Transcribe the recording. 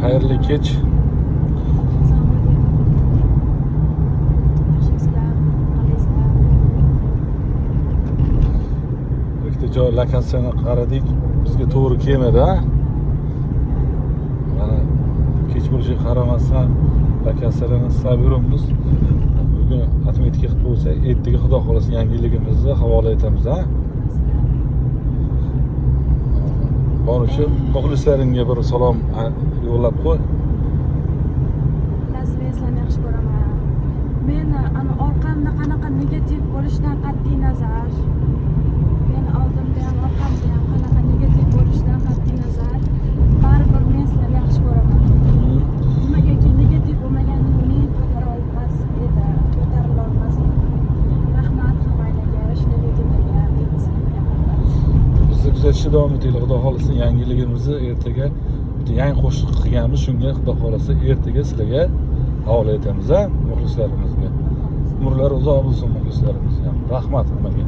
Xayrli kech. Joy lokatsiyani qaradik, bizga to'g'ri kelmadi. Mana kech bo'lishiga qaramasdan lokatsiyalarni istab yuribmiz. Bugun atmetika qilib qo'ysak, ertaga xudo xolasa yangi yilligimizni havola etamiz. Buning uchun muxlislarimga bir salom yo'llab qo'y. Lazizlarni yaxshi ko'raman. Men ana orqamda qanaqa negativ bo'lishidan qat'iy nazar, men oldimda ham orqamda ham qanaqa negativ bo'lishidan qat'iy nazar, baribir men sizlarni yaxshi ko'raman. Nimagaki negativ bo'lmaganini men ko'tara olmas edi, ko'tarila olmas edim. Rahmat hammanglarga, shunday videolarga bizni kuzatishda davom etinglar. Xudo xolasa yangi yilligimizni ertaga yangi qo'shiq qilganmiz, shunga xudo xolasa ertaga sizlarga havola etamiz muxlislarimizga. Umrlar uzoq bo'lsin muxlislarimizga. Rahmat hammaga.